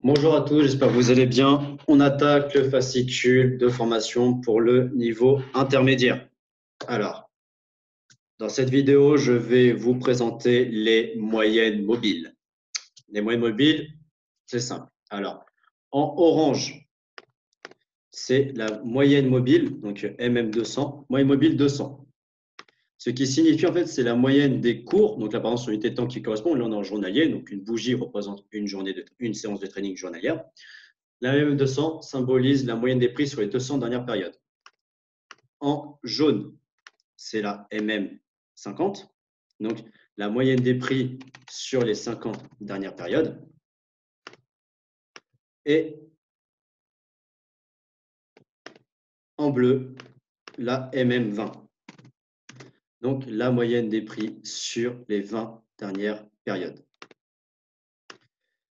Bonjour à tous, j'espère que vous allez bien. On attaque le fascicule de formation pour le niveau intermédiaire. Alors, dans cette vidéo, je vais vous présenter les moyennes mobiles. Les moyennes mobiles, c'est simple. Alors, en orange, c'est la moyenne mobile, donc MM200, moyenne mobile 200. Ce qui signifie en fait, c'est la moyenne des cours. Donc là, par exemple, sur l'unité de temps qui correspond, là on est en journalier, donc une bougie représente une séance de training journalière. La MM200 symbolise la moyenne des prix sur les 200 dernières périodes. En jaune, c'est la MM50, donc la moyenne des prix sur les 50 dernières périodes. Et en bleu, la MM20, donc la moyenne des prix sur les 20 dernières périodes.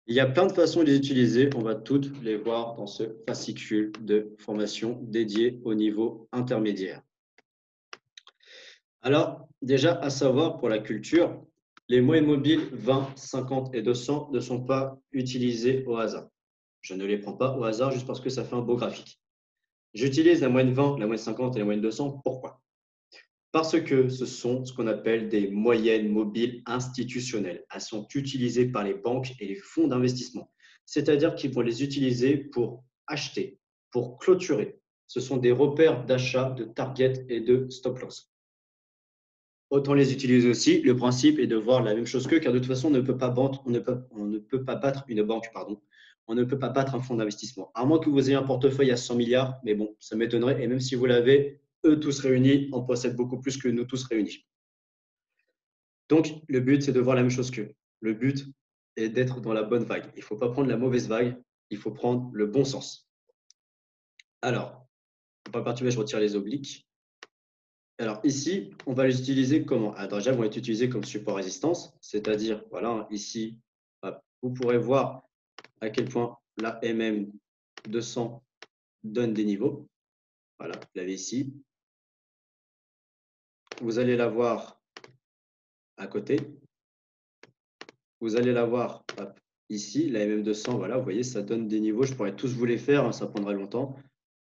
Il y a plein de façons de les utiliser, on va toutes les voir dans ce fascicule de formation dédié au niveau intermédiaire. Alors, déjà, à savoir pour la culture, les moyennes mobiles 20, 50 et 200 ne sont pas utilisés au hasard. Je ne les prends pas au hasard juste parce que ça fait un beau graphique. J'utilise la moyenne 20, la moyenne 50 et la moyenne 200. Pourquoi? Parce que ce sont ce qu'on appelle des moyennes mobiles institutionnelles. Elles sont utilisées par les banques et les fonds d'investissement. C'est-à-dire qu'ils vont les utiliser pour acheter, pour clôturer. Ce sont des repères d'achat, de target et de stop loss. Autant les utiliser aussi. Le principe est de voir la même chose qu'eux, car de toute façon, on ne peut pas battre une banque, pardon. On ne peut pas battre un fonds d'investissement. À moins que vous ayez un portefeuille à 100 milliards, mais bon, ça m'étonnerait. Et même si vous l'avez, eux tous réunis en possèdent beaucoup plus que nous tous réunis. Donc, le but, c'est de voir la même chose qu'eux. Le but est d'être dans la bonne vague. Il ne faut pas prendre la mauvaise vague, il faut prendre le bon sens. Alors, pour la partie B, je retire les obliques. Alors ici, on va les utiliser comment? Alors déjà, ils vont être utilisés comme support résistance, c'est-à-dire, voilà, ici, vous pourrez voir à quel point la MM200 donne des niveaux. Voilà, vous l'avez ici. Vous allez la voir à côté. Vous allez la voir ici, la MM200, voilà, vous voyez, ça donne des niveaux. Je pourrais tous vous les faire, hein, ça prendrait longtemps.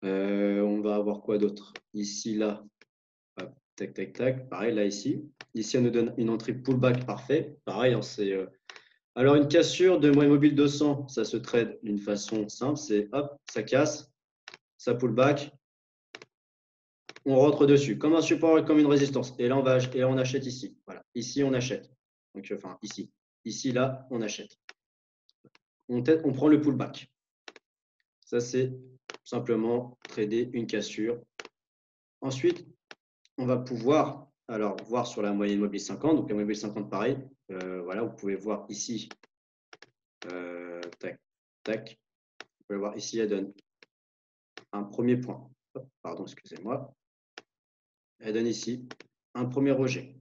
On va avoir quoi d'autre? Ici, là, hop, tac, tac, tac. Pareil, là, ici. Ici, on nous donne une entrée pullback parfait. Pareil, hein, c'est alors, une cassure de moyenne mobile 200, ça se trade d'une façon simple, c'est hop, ça casse, ça pull back, on rentre dessus, comme un support et comme une résistance. Et là, on achète ici. Voilà, ici, on achète. Donc, enfin, ici. Ici, là, on achète. On prend le pullback. Ça, c'est simplement trader une cassure. Ensuite, on va pouvoir alors voir sur la moyenne mobile 50. Donc, la moyenne mobile 50, pareil. Voilà, vous pouvez voir ici. Tac, tac. Vous pouvez voir ici, elle donne un premier point. Pardon, excusez-moi. Elle donne ici un premier rejet.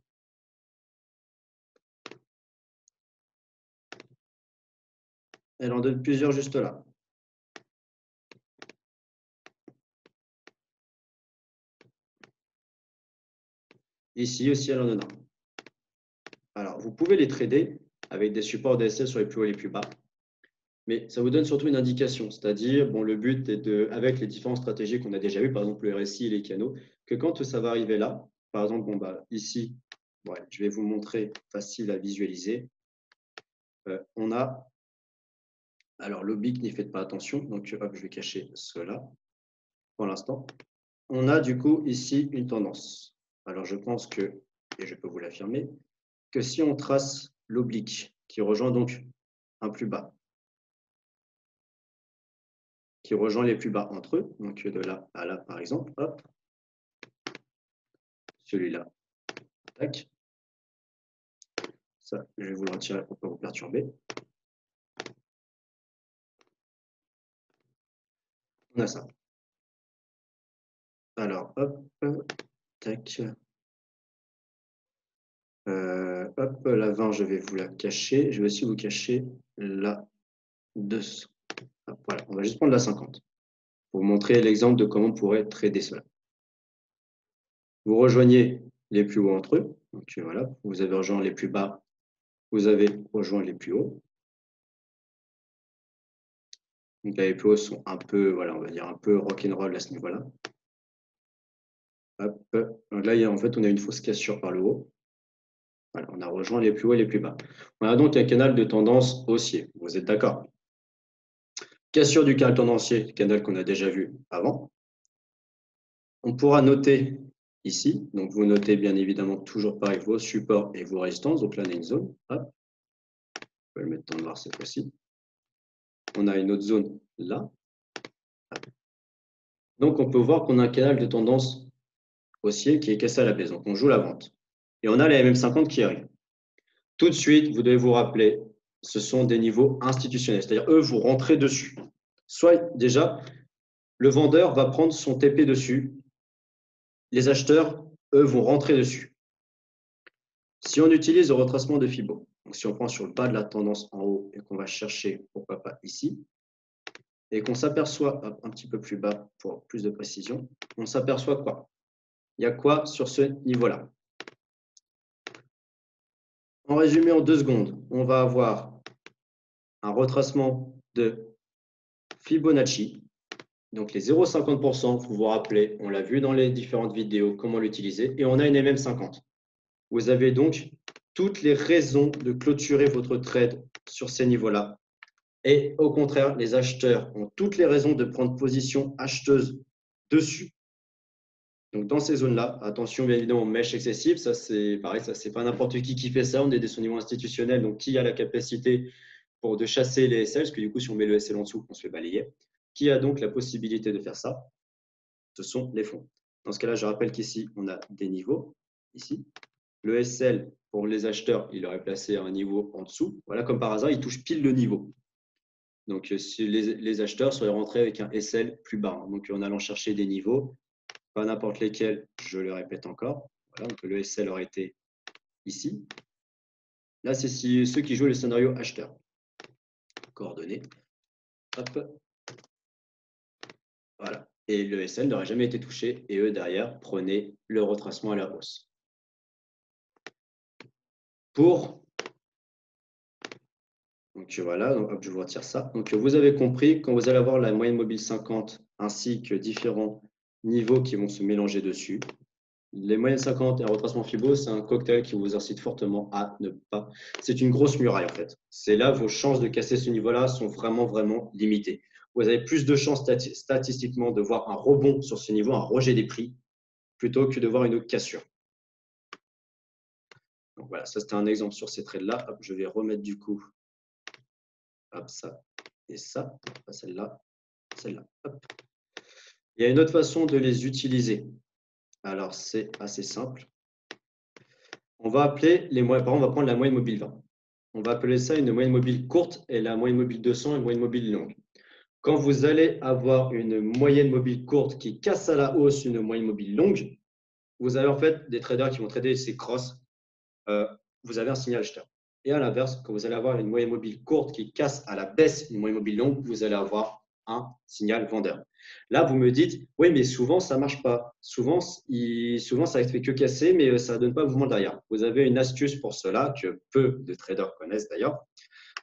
Elle en donne plusieurs juste là. Ici aussi, elle en donne un. Alors, vous pouvez les trader avec des supports DSL sur les plus hauts et les plus bas. Mais ça vous donne surtout une indication, c'est-à-dire, bon, le but est de, avec les différentes stratégies qu'on a déjà vues, par exemple le RSI et les canaux, que quand ça va arriver là, par exemple, bon, bah, ici, ouais, je vais vous montrer facile à visualiser. On a, alors l'oblique, n'y faites pas attention, donc hop, je vais cacher cela pour l'instant. On a du coup ici une tendance. Alors je pense que, et je peux vous l'affirmer, que si on trace l'oblique qui rejoint donc un plus bas, qui rejoint les plus bas entre eux, donc de là à là par exemple, hop, celui-là, tac, ça je vais vous le retirer pour ne pas vous perturber. On a ça. Alors hop, tac, hop, la 20 je vais vous la cacher, je vais aussi vous cacher la 200. Voilà, on va juste prendre la 50 pour vous montrer l'exemple de comment on pourrait trader cela. Vous rejoignez les plus hauts entre eux. Donc voilà, vous avez rejoint les plus bas, vous avez rejoint les plus hauts. Donc les plus hauts sont un peu, voilà, on va dire un peu rock'n'roll à ce niveau-là. Hop. Donc là, en fait, on a une fausse cassure par le haut. Voilà, on a rejoint les plus hauts et les plus bas. On a donc un canal de tendance haussier. Vous êtes d'accord? Cassure du canal tendancier, canal qu'on a déjà vu avant. On pourra noter ici, donc vous notez bien évidemment toujours pareil vos supports et vos résistances. Donc là, on a une zone. Hop. On va le mettre en noir cette fois-ci. On a une autre zone là. Hop. Donc on peut voir qu'on a un canal de tendance haussier qui est cassé à la baisse. Donc on joue la vente. Et on a les MM50 qui arrivent. Tout de suite, vous devez vous rappeler, ce sont des niveaux institutionnels. C'est-à-dire, eux, vous rentrez dessus. Soit déjà, le vendeur va prendre son TP dessus. Les acheteurs, eux, vont rentrer dessus. Si on utilise le retracement de Fibo, donc si on prend sur le bas de la tendance en haut et qu'on va chercher, pourquoi pas ici, et qu'on s'aperçoit un petit peu plus bas pour plus de précision, on s'aperçoit quoi? Il y a quoi sur ce niveau-là? En résumé, en 2 secondes, on va avoir un retracement de Fibonacci. Donc les 0,50%, vous vous rappelez, on l'a vu dans les différentes vidéos, comment l'utiliser, et on a une MM50. Vous avez donc toutes les raisons de clôturer votre trade sur ces niveaux-là. Et au contraire, les acheteurs ont toutes les raisons de prendre position acheteuse dessus. Donc dans ces zones-là, attention bien évidemment aux mèches excessives, ça c'est pareil, ça c'est pas n'importe qui fait ça, on est sur niveau institutionnel, donc qui a la capacité de chasser les SL, parce que du coup si on met le SL en dessous, on se fait balayer. Qui a donc la possibilité de faire ça? Ce sont les fonds. Dans ce cas-là, je rappelle qu'ici, on a des niveaux. Ici, le SL, pour les acheteurs, il aurait placé un niveau en dessous. Voilà, comme par hasard, il touche pile le niveau. Donc, si les acheteurs seraient rentrés avec un SL plus bas. Donc, en allant chercher des niveaux, pas n'importe lesquels, je le répète encore. Voilà, donc le SL aurait été ici. Là, c'est ceux qui jouent le scénario acheteur. Coordonnées. Hop. Voilà. Et le SL n'aurait jamais été touché. Et eux, derrière, prenaient le retracement à la hausse. Donc voilà, donc, hop, je vous retire ça. Donc vous avez compris, quand vous allez avoir la moyenne mobile 50 ainsi que différents niveaux qui vont se mélanger dessus, les moyennes 50 et un retracement Fibo, c'est un cocktail qui vous incite fortement à ne pas. C'est une grosse muraille en fait. C'est là vos chances de casser ce niveau-là sont vraiment, vraiment limitées. Vous avez plus de chances statistiquement de voir un rebond sur ce niveau, un rejet des prix, plutôt que de voir une cassure. Donc voilà, ça c'était un exemple sur ces trades-là. Je vais remettre du coup hop, ça et ça, pas celle-là, celle-là. Il y a une autre façon de les utiliser. Alors, c'est assez simple. On va appeler les moyennes, par exemple, on va prendre la moyenne mobile 20. On va appeler ça une moyenne mobile courte et la moyenne mobile 200 et une moyenne mobile longue. Quand vous allez avoir une moyenne mobile courte qui casse à la hausse une moyenne mobile longue, vous avez en fait des traders qui vont trader ces crosses. Vous avez un signal acheteur. Et à l'inverse, quand vous allez avoir une moyenne mobile courte qui casse à la baisse une moyenne mobile longue, vous allez avoir un signal vendeur. Là, vous me dites, oui, mais souvent, ça ne marche pas. Souvent, ça ne fait que casser, mais ça ne donne pas de mouvement derrière. Vous avez une astuce pour cela que peu de traders connaissent d'ailleurs.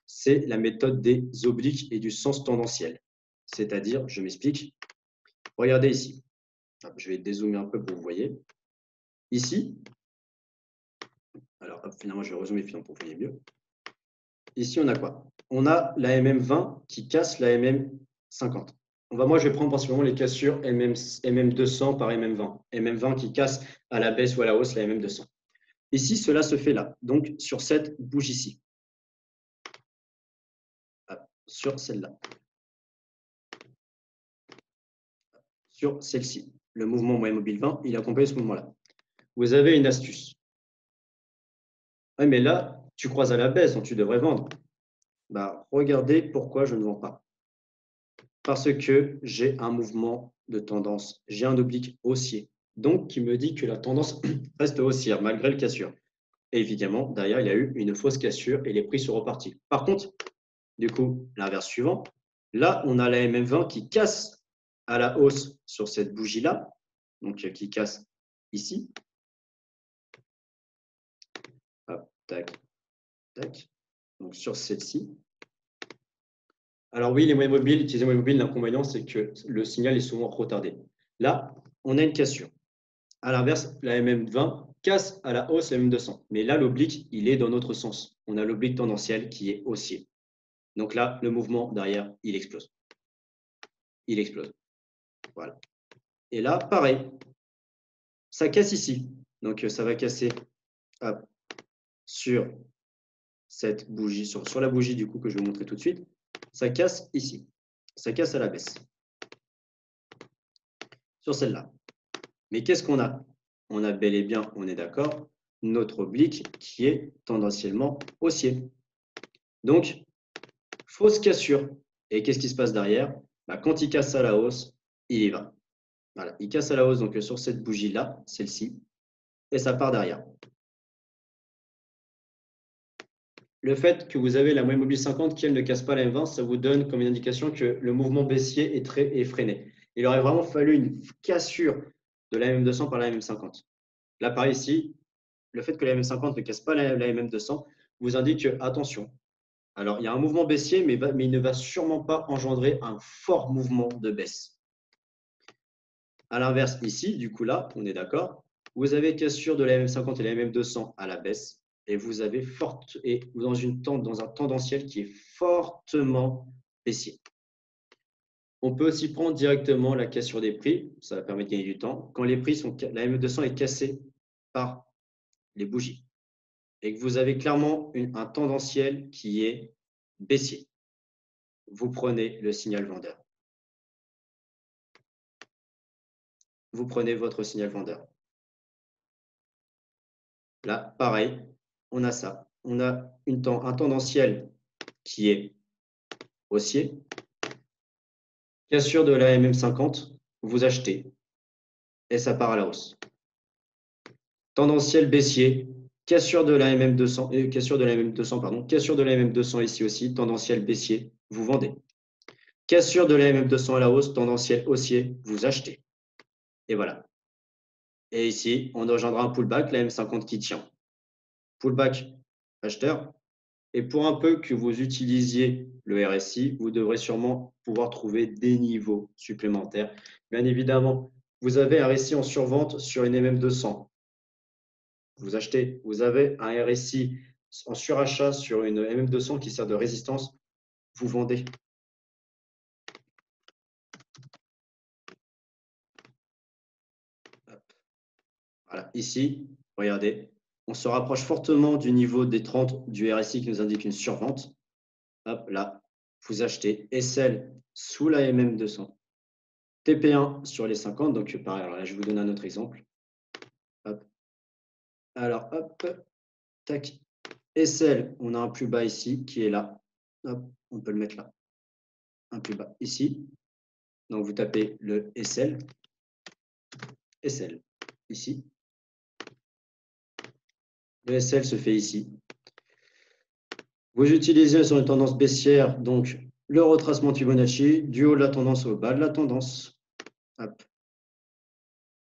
C'est la méthode des obliques et du sens tendanciel. C'est-à-dire, je m'explique. Regardez ici. Je vais dézoomer un peu pour que vous voyez. Ici, alors, hop, finalement, je vais résumer pour que vous voyez mieux. Ici, on a quoi? On a la MM20 qui casse la MM50. Moi, je vais prendre principalement les cassures MM200 par MM20. MM20 qui casse à la baisse ou à la hausse la MM200. Ici, cela se fait là, donc sur cette bougie ici. Sur celle-là. Sur celle-ci. Le mouvement moyen mobile 20, il accompagne ce mouvement-là. Vous avez une astuce. Oui, mais là, tu croises à la baisse, donc tu devrais vendre. Regardez pourquoi je ne vends pas. Parce que j'ai un mouvement de tendance, j'ai un oblique haussier, donc qui me dit que la tendance reste haussière malgré le cassure. Et évidemment, derrière, il y a eu une fausse cassure et les prix sont repartis. Par contre, du coup, l'inverse suivant, là, on a la MM20 qui casse à la hausse sur cette bougie-là, donc qui casse ici. Hop, tac, tac. Donc sur celle-ci. Alors oui, utiliser les moyens mobiles, l'inconvénient, c'est que le signal est souvent retardé. Là, on a une cassure. À l'inverse, la MM20 casse à la hausse la MM200. Mais là, l'oblique, il est dans notre sens. On a l'oblique tendanciel qui est haussier. Donc là, le mouvement derrière, il explose. Il explose. Voilà. Et là, pareil, ça casse ici. Donc, ça va casser hop, sur cette bougie, sur la bougie du coup que je vais vous montrer tout de suite. Ça casse ici. Ça casse à la baisse. Sur celle-là. Mais qu'est-ce qu'on a? On a bel et bien, on est d'accord, notre oblique qui est tendanciellement haussier. Donc, fausse cassure. Et qu'est-ce qui se passe derrière? Bah, quand il casse à la hausse, il y va. Voilà, il casse à la hausse donc sur cette bougie-là, celle-ci, et ça part derrière. Le fait que vous avez la moyenne mobile 50 qui, elle, ne casse pas la M20, ça vous donne comme une indication que le mouvement baissier est freiné. Il aurait vraiment fallu une cassure de la MM200 par la MM50. Là, par ici, le fait que la MM50 ne casse pas la MM200 vous indique que, attention, alors il y a un mouvement baissier, mais il ne va sûrement pas engendrer un fort mouvement de baisse. À l'inverse, ici, du coup là, on est d'accord, vous avez cassure de la MM50 et la MM200 à la baisse, et vous avez dans un tendanciel qui est fortement baissier. On peut aussi prendre directement la cassure des prix, ça va permettre de gagner du temps, quand les prix sont, la MM200 est cassée par les bougies, et que vous avez clairement un tendanciel qui est baissier. Vous prenez le signal vendeur. Vous prenez votre signal vendeur. Là, pareil, on a ça. On a un tendanciel qui est haussier. Cassure de la MM50, vous achetez et ça part à la hausse. Tendanciel baissier, cassure de la MM200, cassure de la MM200, pardon, cassure de la MM200 ici aussi, tendanciel baissier, vous vendez. Cassure de la MM200 à la hausse, tendanciel haussier, vous achetez. Et voilà. Et ici, on engendra un pullback, la M50 qui tient. Pullback acheteur. Et pour un peu que vous utilisiez le RSI, vous devrez sûrement pouvoir trouver des niveaux supplémentaires. Bien évidemment, vous avez un RSI en survente sur une MM200. Vous achetez. Vous avez un RSI en surachat sur une MM200 qui sert de résistance. Vous vendez. Voilà. Ici, regardez, on se rapproche fortement du niveau des 30 du RSI qui nous indique une survente. Hop, là, vous achetez SL sous la MM200. TP1 sur les 50, donc pareil, alors là, je vous donne un autre exemple. Hop. Alors, hop, tac. SL, on a un plus bas ici qui est là. Hop, on peut le mettre là. Un plus bas ici. Donc, vous tapez le SL. SL, ici. Le SL se fait ici. Vous utilisez sur une tendance baissière, donc le retracement de Fibonacci, du haut de la tendance au bas de la tendance. Hop.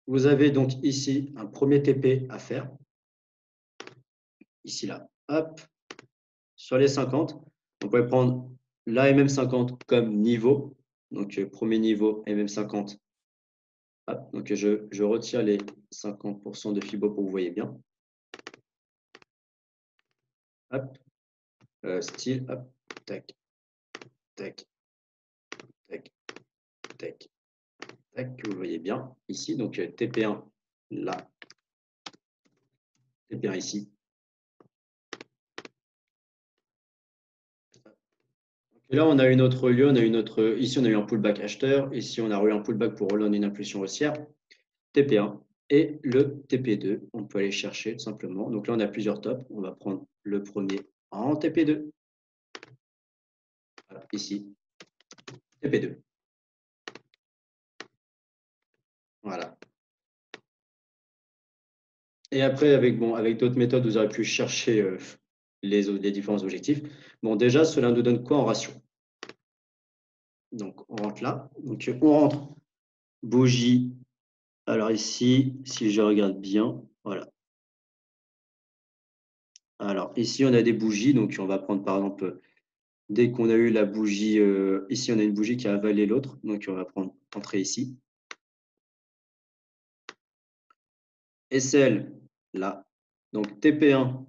Vous avez donc ici un premier TP à faire. Ici, là. Hop. Sur les 50, on pourrait prendre la MM50 comme niveau. Donc, premier niveau, MM50. Hop. Donc, je retire les 50% de Fibo pour que vous voyez bien. Hop. Style, hop. Tac, tac, tac, tac, tac, que vous voyez bien ici. Donc, TP1 là, TP1 ici. Et là, on a une autre lieu, ici, on a eu un pullback acheteur. Ici, on a eu un pullback pour relancer une impulsion haussière. TP1 et le TP2. On peut aller chercher tout simplement. Donc là, on a plusieurs tops. On va prendre le premier en TP2. Voilà, ici, TP2. Voilà. Et après, avec d'autres méthodes, vous aurez pu chercher les différents objectifs. Bon, déjà, cela nous donne quoi en ratio? Donc, on rentre là. Donc, on rentre bougie. Alors ici, si je regarde bien, voilà. Alors ici, on a des bougies. Donc, on va prendre par exemple Dès qu'on a eu la bougie, ici, on a une bougie qui a avalé l'autre, donc on va prendre entrée ici. SL, là. Donc TP1,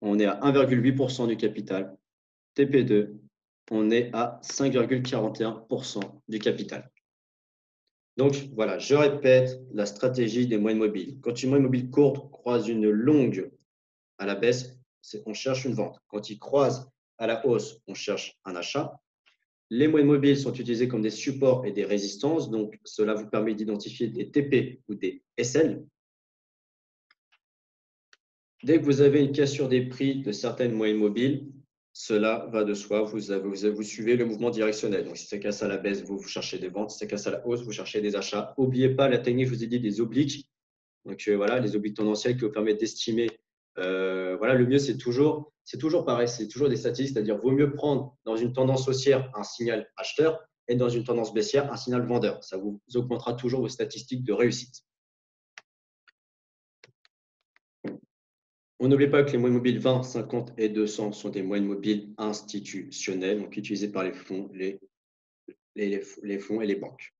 on est à 1,8% du capital. TP2, on est à 5,41% du capital. Donc voilà, je répète la stratégie des moyennes mobiles. Quand une moyenne mobile courte croise une longue à la baisse, on cherche une vente. Quand il croise à la hausse, on cherche un achat. Les moyennes mobiles sont utilisées comme des supports et des résistances, donc cela vous permet d'identifier des TP ou des SL. Dès que vous avez une cassure des prix de certaines moyennes mobiles, cela va de soi, vous suivez le mouvement directionnel. Donc, si ça casse à la baisse, vous cherchez des ventes. Si ça casse à la hausse, vous cherchez des achats. N'oubliez pas la technique, je vous ai dit, des obliques. Donc, voilà, les obliques tendancielles qui vous permettent d'estimer. Voilà, le mieux, c'est toujours pareil, c'est toujours des statistiques, c'est-à-dire vaut mieux prendre dans une tendance haussière un signal acheteur et dans une tendance baissière un signal vendeur. Ça vous augmentera toujours vos statistiques de réussite. On n'oublie pas que les moyennes mobiles 20, 50 et 200 sont des moyennes mobiles institutionnelles, donc utilisées par les fonds, les fonds et les banques.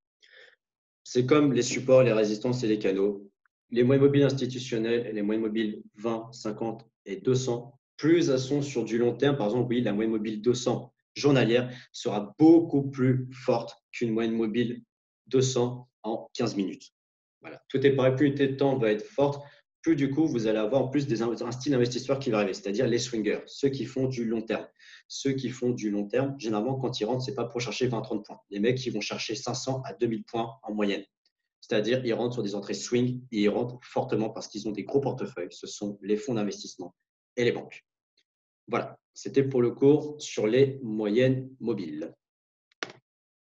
C'est comme les supports, les résistances et les canaux. Les moyennes mobiles institutionnelles et les moyennes mobiles 20, 50 et 200, plus elles sont sur du long terme, par exemple, oui, la moyenne mobile 200 journalière sera beaucoup plus forte qu'une moyenne mobile 200 en 15 minutes. Voilà. Tout est pareil, plus l'unité de temps va être forte, plus du coup, vous allez avoir en plus un style d'investisseur qui va arriver, c'est-à-dire les swingers, ceux qui font du long terme. Ceux qui font du long terme, généralement, quand ils rentrent, ce n'est pas pour chercher 20-30 points. Les mecs, ils vont chercher 500 à 2000 points en moyenne. C'est-à-dire, ils rentrent sur des entrées swing et ils rentrent fortement parce qu'ils ont des gros portefeuilles. Ce sont les fonds d'investissement et les banques. Voilà, c'était pour le cours sur les moyennes mobiles.